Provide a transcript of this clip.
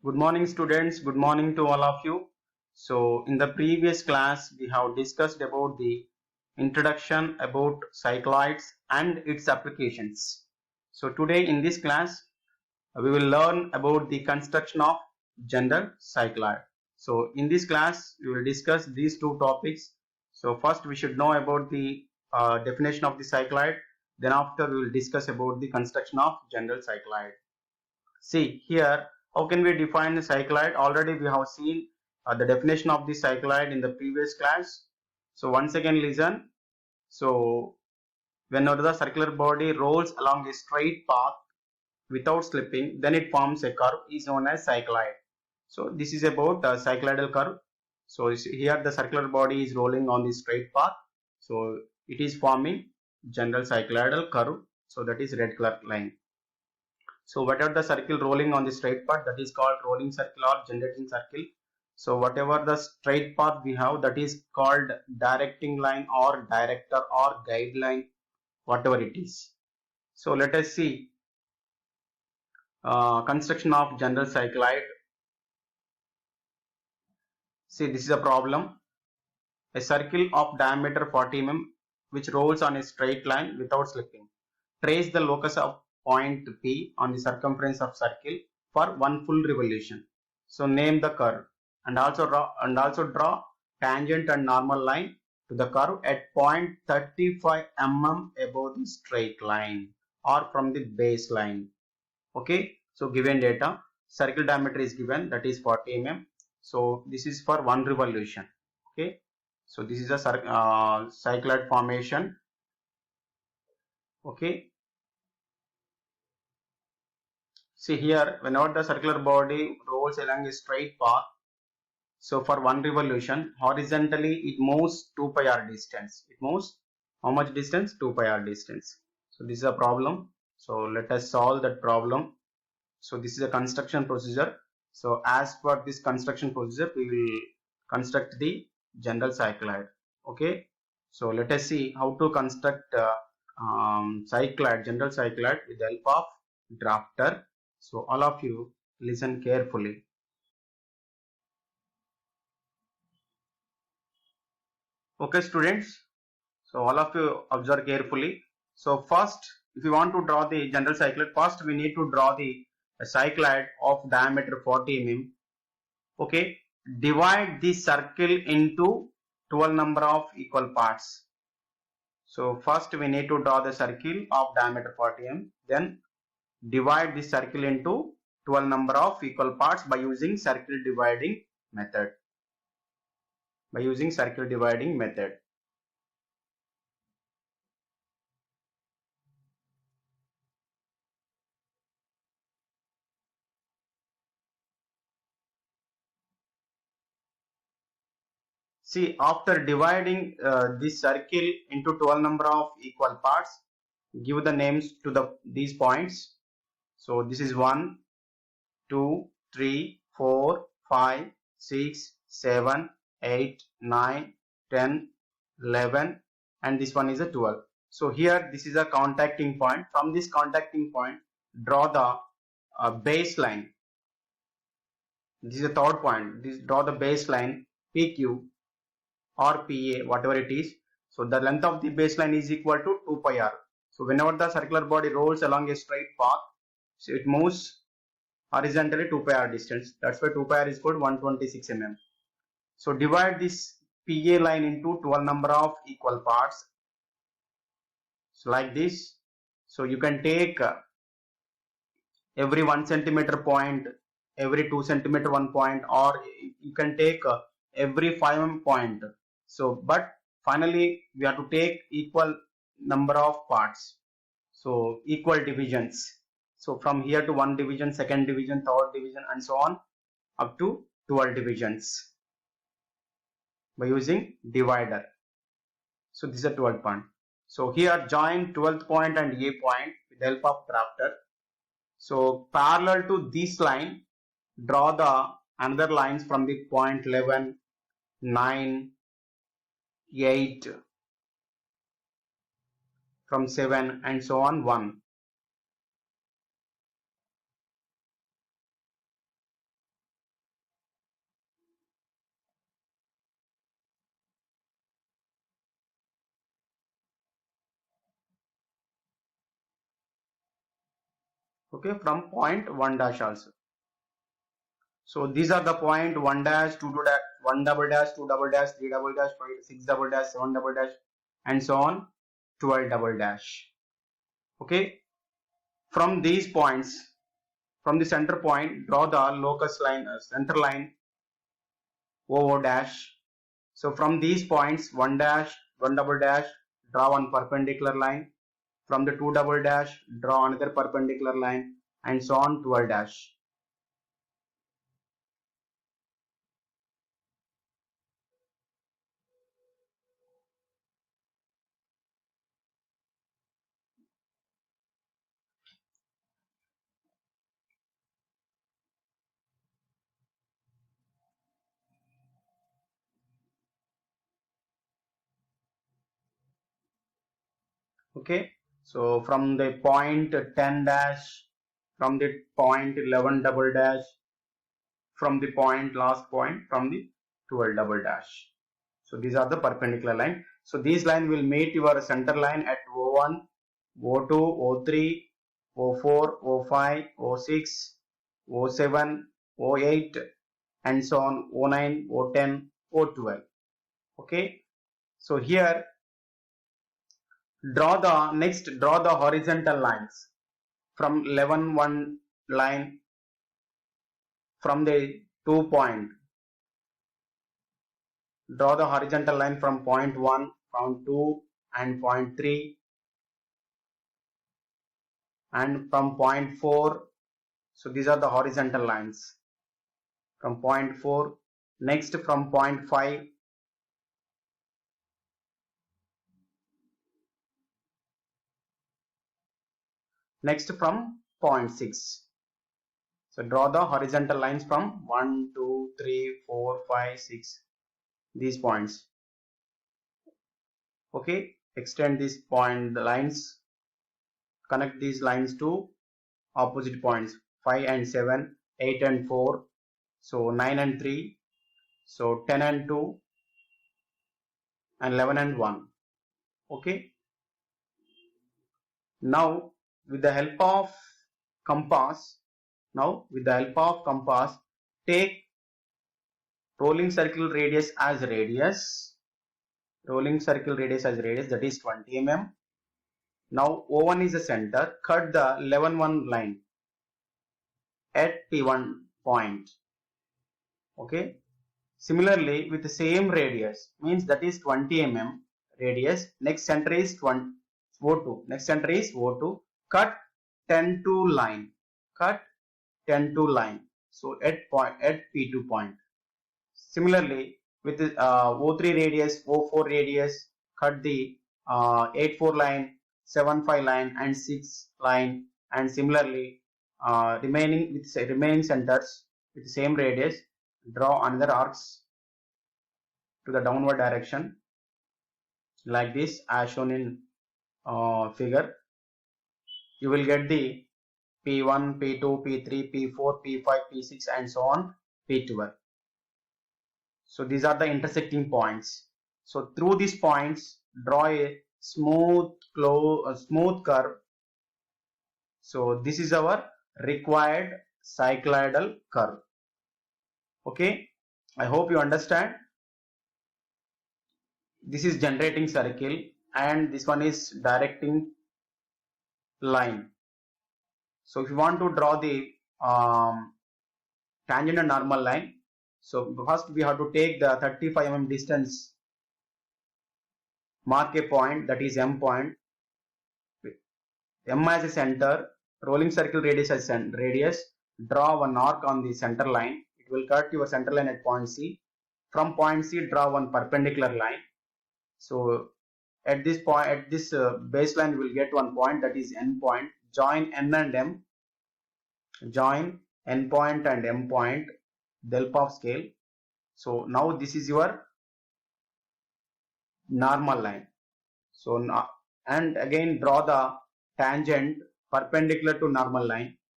Good morning students, good morning to all of you. So in the previous class we have discussed about the introduction about cycloids and its applications. So today in this class we will learn about the construction of general cycloid. So in this class we will discuss these two topics. So first we should know about the definition of the cycloid, then after we will discuss about the construction of general cycloid. See here, how can we define the cycloid? Already we have seen the definition of the cycloid in the previous class. So once again listen. So whenever the circular body rolls along a straight path without slipping, then it forms a curve is known as cycloid. So this is about cycloidal curve. So here the circular body is rolling on the straight path. So it is forming general cycloidal curve. So that is red color line. So whatever the circle rolling on the straight path, that is called rolling circle or generating circle. So whatever the straight path we have, that is called directing line or director or guideline, whatever it is. So let us see construction of general cycloid. See, this is a problem. A circle of diameter 40 mm which rolls on a straight line without slipping. Trace the locus of point P on the circumference of circle for one full revolution. So name the curve and also draw tangent and normal line to the curve at point 35 mm above the straight line or from the baseline. Okay, so given data, circle diameter is given, that is 40 mm. So this is for one revolution. Okay, so this is a cycloid formation. Okay, see here, whenever the circular body rolls along a straight path, so for one revolution, horizontally it moves 2 pi r distance. It moves how much distance? 2 pi r distance. So this is a problem. So let us solve that problem. So this is a construction procedure. So as per this construction procedure, we will construct the general cycloid. Okay. So let us see how to construct cycloid, general cycloid with the help of drafter. So all of you listen carefully. Okay students, so all of you observe carefully. So first, if you want to draw the general cycloid, first we need to draw the cycloid of diameter 40 mm. Okay, divide the circle into 12 number of equal parts. So first we need to draw the circle of diameter 40 mm, then divide the circle into 12 number of equal parts by using circle dividing method. By using circle dividing method. See, after dividing this circle into 12 number of equal parts, give the names to these points. So this is 1, 2, 3, 4, 5, 6, 7, 8, 9, 10, 11, and this one is a 12. So here this is a contacting point. From this contacting point, draw the baseline. This is the third point. Draw the baseline PQ or PA, whatever it is. So the length of the baseline is equal to 2 pi r. So whenever the circular body rolls along a straight path, so it moves horizontally 2 pi r distance. That's why 2 pi r is called 126 mm. So divide this PA line into 12 number of equal parts. So like this. So you can take every 1 centimeter point, every 2 centimeter 1 point, or you can take every 5 mm point. So but finally we have to take equal number of parts. So equal divisions. So from here to 1 division, 2nd division, 3rd division, and so on up to 12 divisions by using divider. So this is a 12th point. So here join 12th point and A point with the help of drafter. So parallel to this line, draw the another lines from the point 11, 9, 8, from 7, and so on 1. Okay, from point 1 dash also. So these are the point 1 dash, 2 dash, 1 double dash, 2 double dash, 3 double dash, 5, 6 double dash, 7 double dash, and so on, 12 double dash. Okay, from these points, from the center point, draw the locus line, center line, OO dash. So from these points, 1 dash, 1 double dash, draw one perpendicular line. From the 2 double dash, draw another perpendicular line, and so on, 12 dash. Okay, so from the point 10 dash, from the point 11 double dash, from the point last point, from the 12 double dash. So these are the perpendicular line. So these line will meet your center line at O1, O2, O3, O4, O5, O6, O7, O8, and so on, O9, O10, O12. Okay, so here draw the horizontal lines from 11 1 line from the 2 point. Draw the horizontal line from point 1, from 2, and point 3, and from point 4. So these are the horizontal lines from point 4. Next from point 5. Next from point 6. So draw the horizontal lines from 1, 2, 3, 4, 5, 6. These points. Okay, extend these point lines. Connect these lines to opposite points 5 and 7, 8 and 4, so 9 and 3, so 10 and 2, and 11 and 1. Okay, now with the help of compass, take rolling circle radius as radius, that is 20 mm. Now O1 is the center, cut the 11 1 line at P1 point. Okay, similarly with the same radius, means that is 20 mm radius, next center is O2, cut 10 2 line, so at P2 point. Similarly with the O3 radius, O4 radius, cut the 8 4 line, 7 5 line, and 6 line, and similarly remaining centers with the same radius, draw another arcs to the downward direction like this as shown in figure. You will get the P1, P2, P3, P4, P5, P6, and so on, P12. So these are the intersecting points. So through these points, draw a smooth curve. So this is our required cycloidal curve. Okay, I hope you understand. This is generating circle, and this one is directing line. So if you want to draw the tangent and normal line, so first we have to take the 35 mm distance, mark a point, that is M point, M as a center, rolling circle radius as radius, draw one arc on the center line. It will cut your center line at point C. From point C, draw one perpendicular line. So at this point, at this baseline, you will get one point, that is N point. Join N and M. Join N point and M point, the help of scale. So now this is your normal line. So now, and again draw the tangent perpendicular to normal line.